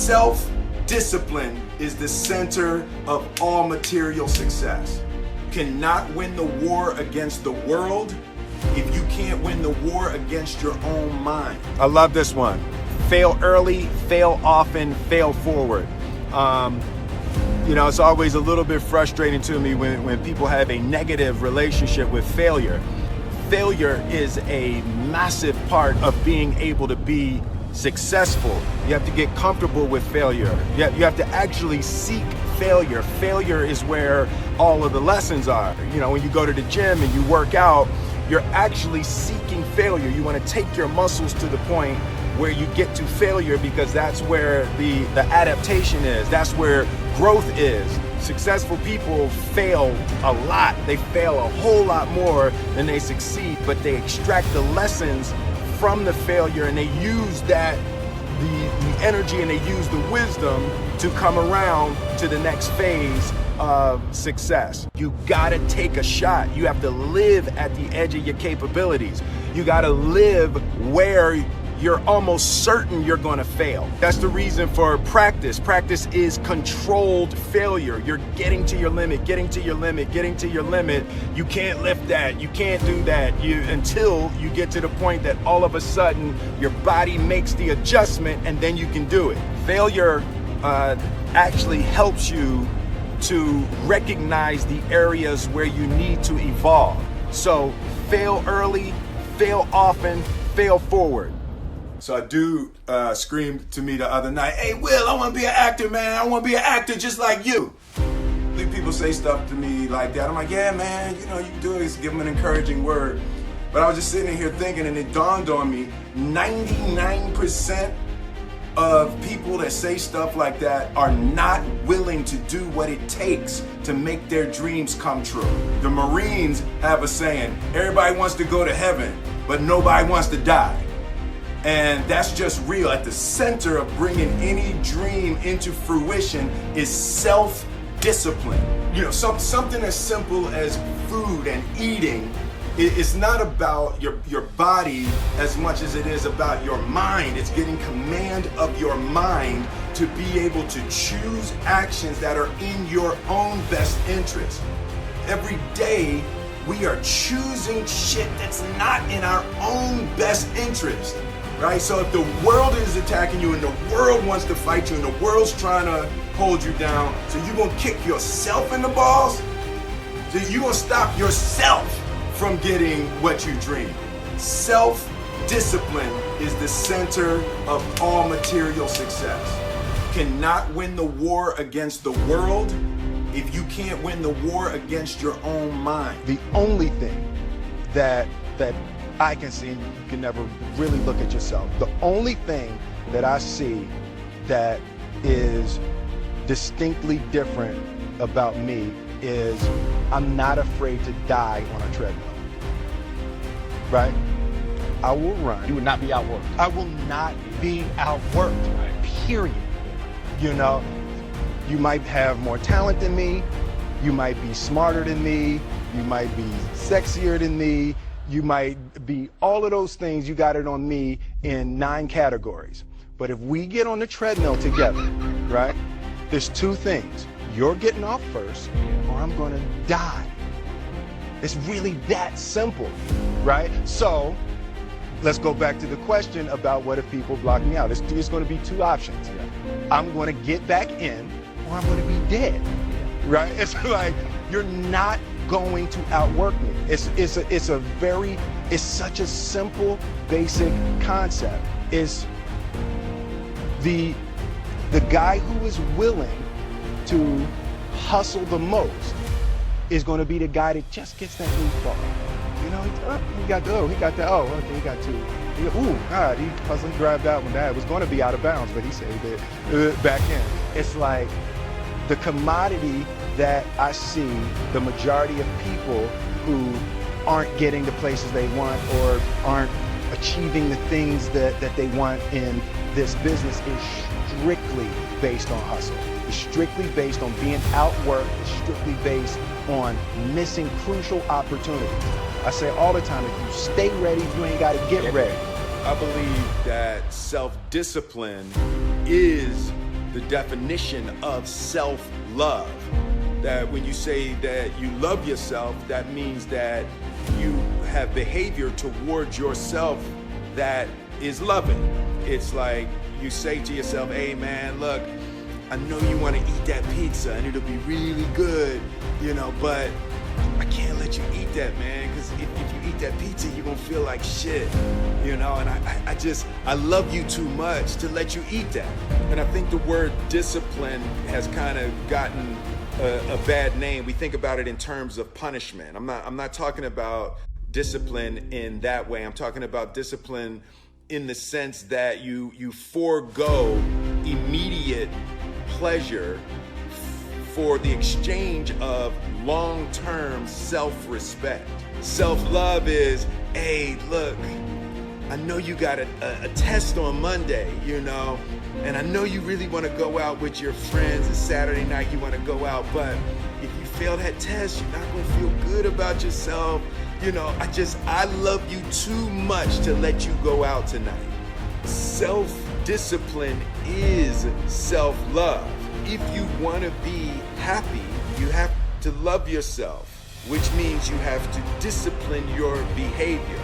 Self-discipline is the center of all material success. You cannot win the war against the world if you can't win the war against your own mind. I love this one. Fail early, fail often, fail forward. It's always a little bit frustrating to me when people have a negative relationship with failure. Failure is a massive part of being able to be successful. You have to get comfortable with failure. You have to actually seek failure. Failure is where all of the lessons are. When you go to the gym and you work out, you're actually seeking failure. You want to take your muscles to the point where you get to failure, because that's where the adaptation is. That's where growth is. Successful people fail a lot. They fail a whole lot more than they succeed, but they extract the lessons from the failure, and they use that, the energy, and they use the wisdom to come around to the next phase of success. You gotta take a shot. You have to live at the edge of your capabilities. You gotta live where you're almost certain you're gonna fail. That's the reason for practice. Practice is controlled failure. You're getting to your limit, getting to your limit, getting to your limit. You can't lift that, you can't do that, until you get to the point that all of a sudden your body makes the adjustment, and then you can do it. Failure actually helps you to recognize the areas where you need to evolve. So fail early, fail often, fail forward. So a dude screamed to me the other night, "Hey Will, I want to be an actor, man. I want to be an actor just like you." People say stuff to me like that. I'm like, yeah, man, you can do it. Just give them an encouraging word. But I was just sitting here thinking, and it dawned on me, 99% of people that say stuff like that are not willing to do what it takes to make their dreams come true. The Marines have a saying, everybody wants to go to heaven, but nobody wants to die. And that's just real. At the center of bringing any dream into fruition is self-discipline. Something as simple as food and eating. It's not about your body as much as it is about your mind. It's getting command of your mind to be able to choose actions that are in your own best interest. Every day, we are choosing shit that's not in our own best interest, right? So if the world is attacking you and the world wants to fight you and the world's trying to hold you down, so you're gonna kick yourself in the balls? So you're gonna stop yourself from getting what you dream. Self-discipline is the center of all material success. You cannot win the war against the world if you can't win the war against your own mind. The only thing that I can see, and you can never really look at yourself, the only thing that I see that is distinctly different about me is I'm not afraid to die on a treadmill, right? I will run. You would not be outworked. I will not be outworked, right? Period. You might have more talent than me, you might be smarter than me, you might be sexier than me, you might be all of those things. You got it on me in 9 categories. But if we get on the treadmill together, right, there's 2 things. You're getting off first, or I'm gonna die. It's really that simple, right? So let's go back to the question about what if people block me out. It's gonna be 2 options. I'm gonna get back in, or I'm gonna be dead, right? It's like, you're not going to outwork me. It's such a simple, basic concept. It's the guy who is willing to hustle the most is going to be the guy that just gets that loose ball. He got that. Oh, okay, he got 2. Ooh, God, he hustling, grabbed that one. That was going to be out of bounds, but he saved it back in. It's like the commodity that I see the majority of people who aren't getting the places they want or aren't achieving the things that they want in this business is strictly based on hustle. It's strictly based on being outworked. It's strictly based on missing crucial opportunities. I say all the time, if you stay ready, you ain't got to get ready. I believe that self-discipline is the definition of self-love. That when you say that you love yourself, that means that you have behavior towards yourself that is loving. It's like you say to yourself, hey man, look, I know you want to eat that pizza and it'll be really good, you know, but I can't let you eat that, man, because if you eat that pizza, you're gonna feel like shit, you know, and I love you too much to let you eat that. And I think the word discipline has kind of gotten a bad name. We think about it in terms of punishment. I'm not talking about discipline in that way. I'm talking about discipline in the sense that you forego immediate pleasure for the exchange of long-term self-respect. Self-love is, hey, look, I know you got a test on Monday, you know, and I know you really want to go out with your friends and Saturday night you want to go out, but if you fail that test, you're not going to feel good about yourself. You know, I love you too much to let you go out tonight. Self-discipline is self-love. If you want to be happy, you have to love yourself, which means you have to discipline your behavior.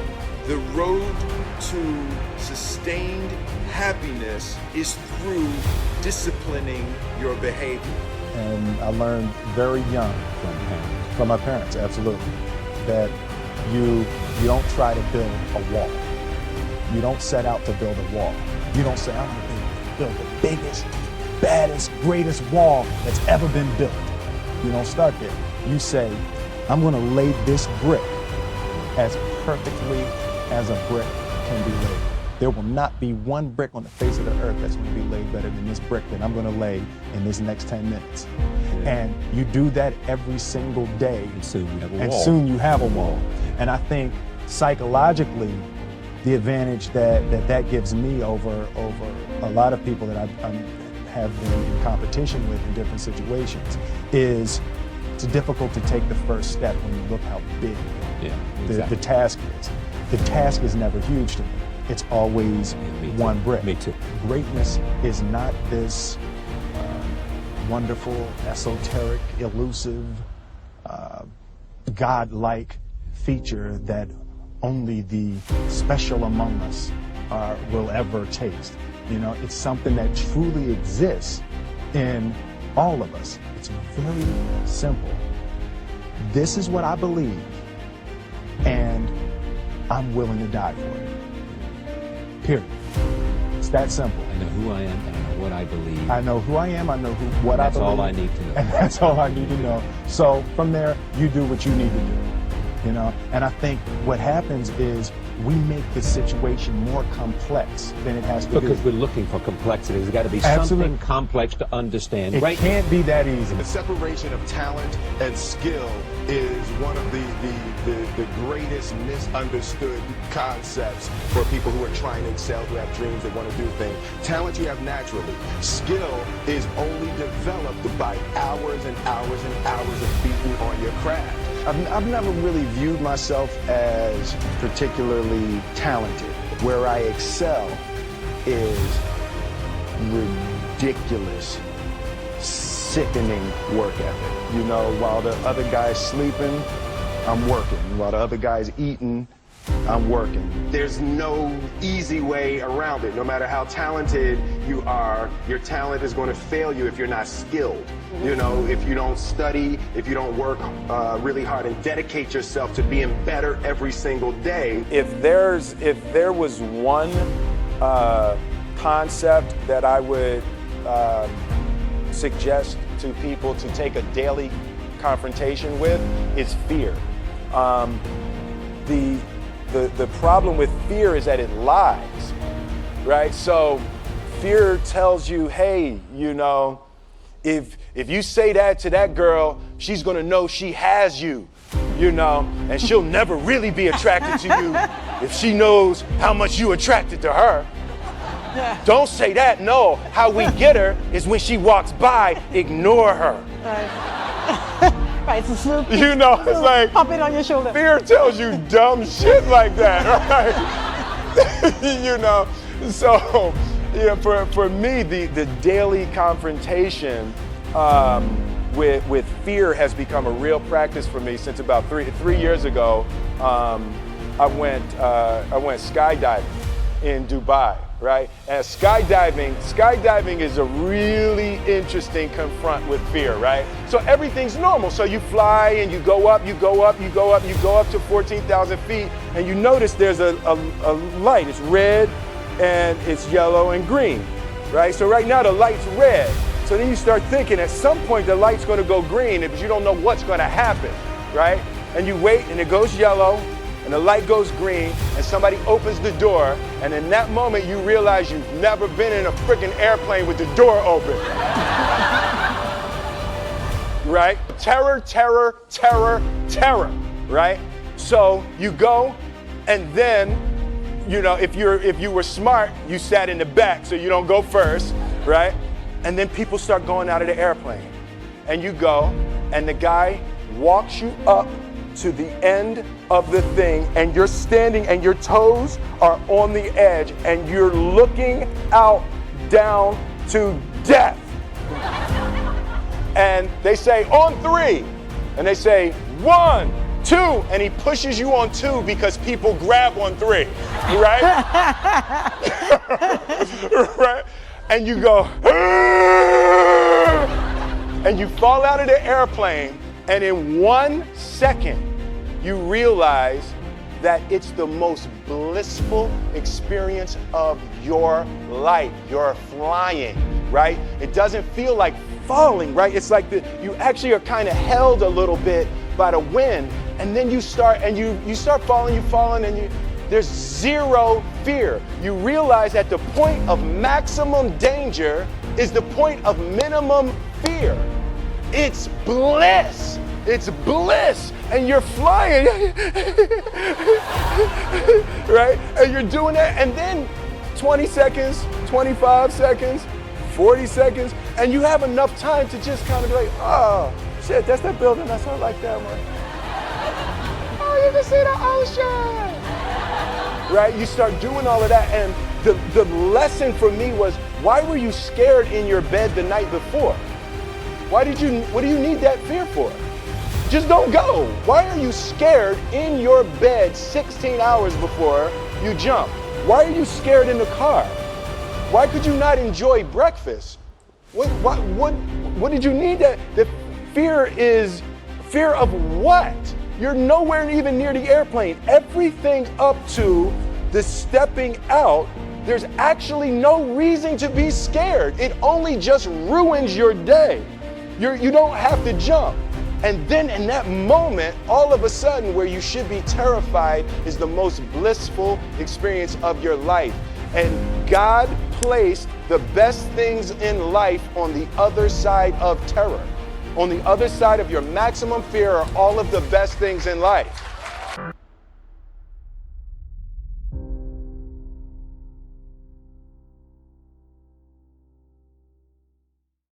The road to sustained happiness is through disciplining your behavior. And I learned very young from my parents, absolutely, that you don't try to build a wall. You don't set out to build a wall. You don't say, I'm gonna build the biggest, baddest, greatest wall that's ever been built. You don't start there. You say, I'm gonna lay this brick as perfectly as a brick can be laid. There will not be one brick on the face of the earth that's gonna be laid better than this brick that I'm gonna lay in this next 10 minutes. And you do that every single day. And soon you have a wall. And soon you have a wall. And I think psychologically, the advantage that gives me over a lot of people that I have been in competition with in different situations is it's difficult to take the first step when you look how big the task is. The task is never huge to me. It's always one brick. Me too. Greatness is not this wonderful, esoteric, elusive, God-like feature that only the special among us will ever taste. You know, it's something that truly exists in all of us. It's very simple. This is what I believe, and I'm willing to die for it. Period. It's that simple. I know who I am and I know what I believe. I know who I am, I know what I believe. That's all I need to know. And that's all I need to know. So from there, you do what you need to do. You know, and I think what happens is we make the situation more complex than it has to be. Because we're looking for complexity. There's got to be something complex to understand. It can't be that easy. The separation of talent and skill is one of the greatest misunderstood concepts for people who are trying to excel, who have dreams, that want to do things. Talent you have naturally. Skill is only developed by hours and hours and hours of beating on your craft. I've never really viewed myself as particularly talented. Where I excel is ridiculous, sickening work ethic. You know, while the other guy's sleeping, I'm working. While the other guy's eating, I'm working. There's no easy way around it. No matter how talented you are, your talent is going to fail you if you're not skilled. You know, if you don't study, if you don't work really hard and dedicate yourself to being better every single day. If there was one concept that I would suggest to people to take a daily confrontation with, is fear. The problem with fear is that it lies, right? So fear tells you, hey, you know, if you say that to that girl, she's gonna know she has you, you know, and she'll never really be attracted to you if she knows how much you attracted to her. Don't say that, no. How we get her is when she walks by, ignore her. Right, it's a swoop. You know, it's like, pop it on your shoulder. Fear tells you dumb shit like that, right? You know, so Yeah, for me, the daily confrontation with fear has become a real practice for me since about three years ago. I went skydiving in Dubai, right? And skydiving is a really interesting confront with fear, right? So everything's normal. So you fly and you go up to 14,000 feet, and you notice there's a light. It's red and it's yellow and green, right? So right now the light's red. So then you start thinking at some point the light's gonna go green, but you don't know what's gonna happen, right? And you wait and it goes yellow, and the light goes green, and somebody opens the door, and in that moment you realize you've never been in a freaking airplane with the door open. Right? Terror, terror, terror, terror, right? So you go, and then, you know, if you were smart, you sat in the back so you don't go first, right? And then people start going out of the airplane, and you go, and the guy walks you up to the end of the thing, and you're standing and your toes are on the edge and you're looking out down to death. And they say, on 3, and they say 1, 2, and he pushes you on 2 because people grab on 3, right? Right? And you go, and you fall out of the airplane. And in 1 second, you realize that it's the most blissful experience of your life. You're flying, right? It doesn't feel like falling, right? It's like you actually are kind of held a little bit by the wind, and then you start falling, and there's zero fear. You realize that the point of maximum danger is the point of minimum fear. It's bliss. It's bliss. And you're flying. Right? And you're doing that. And then 20 seconds, 25 seconds, 40 seconds. And you have enough time to just kind of be like, oh, shit, that's that building. That's not like that one. Oh, you can see the ocean. Right? You start doing all of that. And the lesson for me was, why were you scared in your bed the night before? What do you need that fear for? Just don't go. Why are you scared in your bed 16 hours before you jump? Why are you scared in the car? Why could you not enjoy breakfast? What did you need that? The fear is fear of what? You're nowhere even near the airplane. Everything up to the stepping out, there's actually no reason to be scared. It only just ruins your day. You don't have to jump. And then in that moment, all of a sudden, where you should be terrified is the most blissful experience of your life. And God placed the best things in life on the other side of terror. On the other side of your maximum fear are all of the best things in life.